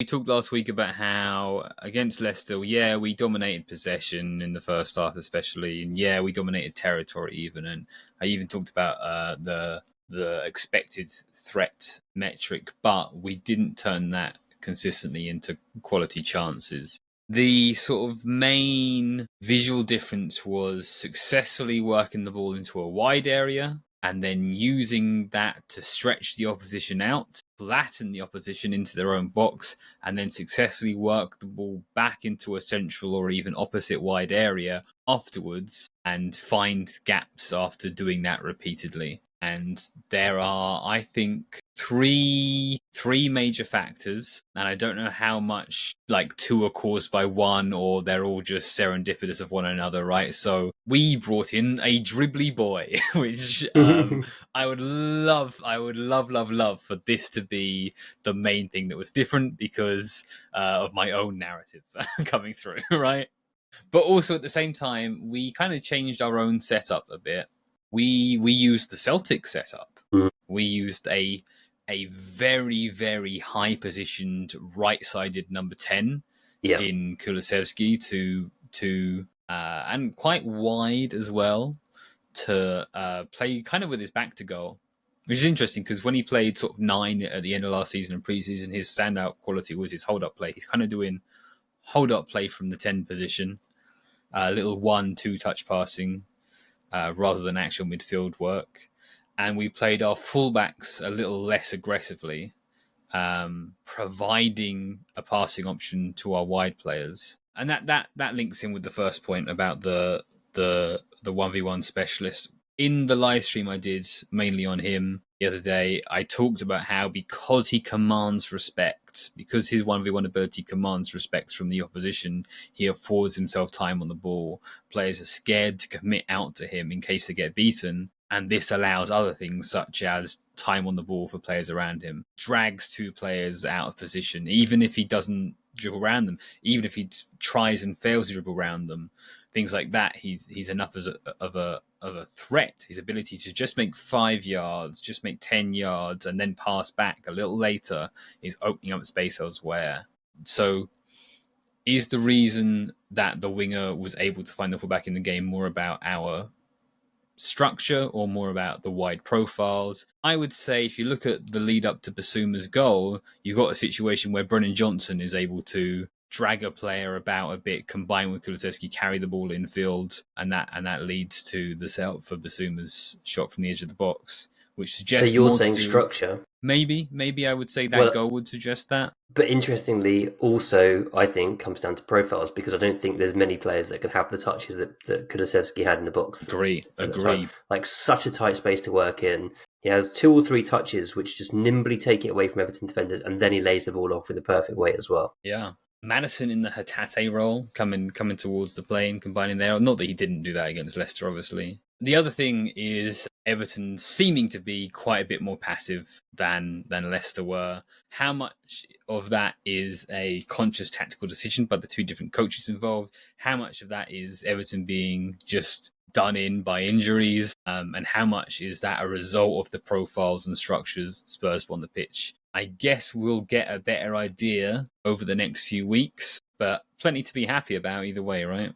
We talked last week about how against Leicester, we dominated possession in the first half, especially, and we dominated territory even. And I even talked about the expected threat metric, but we didn't turn that consistently into quality chances. The sort of main visual difference was successfully working the ball into a wide area and then using that to stretch the opposition out, flatten the opposition into their own box, and then successfully work the ball back into a central or even opposite wide area afterwards and find gaps after doing that repeatedly. And there are, I think, three major factors, and I don't know how much like two are caused by one or they're all just serendipitous of one another, right? So we brought in a dribbly boy, which I would love for this to be the main thing that was different because of my own narrative coming through, right? But also at the same time, we kind of changed our own setup a bit. We used the Celtic setup. We used a very, very high positioned right sided number 10 in Kulusevski to and quite wide as well to play kind of with his back to goal. Which is interesting because when he played sort of 9 at the end of last season and preseason, his standout quality was his hold up play. He's kind of doing hold up play from the 10 position, a little 1-2 touch passing rather than actual midfield work. And we played our fullbacks a little less aggressively, providing a passing option to our wide players. And that links in with the first point about the 1v1 specialist. In the live stream I did mainly on him the other day, I talked about how because he commands respect, because his 1v1 ability commands respect from the opposition, he affords himself time on the ball. Players are scared to commit out to him in case they get beaten. And this allows other things such as time on the ball for players around him, drags two players out of position, even if he doesn't dribble around them, even if he tries and fails to dribble around them, things like that. He's enough of a threat. His ability to just make 5 yards, just make 10 yards, and then pass back a little later is opening up space elsewhere. So is the reason that the winger was able to find the fullback in the game more about our structure or more about the wide profiles? I would say if you look at the lead up to Basuma's goal, you've got a situation where Brennan Johnson is able to drag a player about a bit, combine with Kulusevski, carry the ball infield, and that leads to the setup for Basuma's shot from the edge of the box, which suggests so you're saying structure. Maybe I would say that goal would suggest that. But interestingly, also, I think, comes down to profiles, because I don't think there's many players that could have the touches that Kulusevski had in the box. Agree. Like, such a tight space to work in. He has 2 or 3 touches which just nimbly take it away from Everton defenders, and then he lays the ball off with the perfect weight as well. Yeah. Madison in the Hatate role, coming towards the play and combining there. Not that he didn't do that against Leicester, obviously. The other thing is Everton seeming to be quite a bit more passive than Leicester were. How much of that is a conscious tactical decision by the two different coaches involved? How much of that is Everton being just done in by injuries? And how much is that a result of the profiles and structures Spurs on the pitch? I guess we'll get a better idea over the next few weeks, but plenty to be happy about either way, right?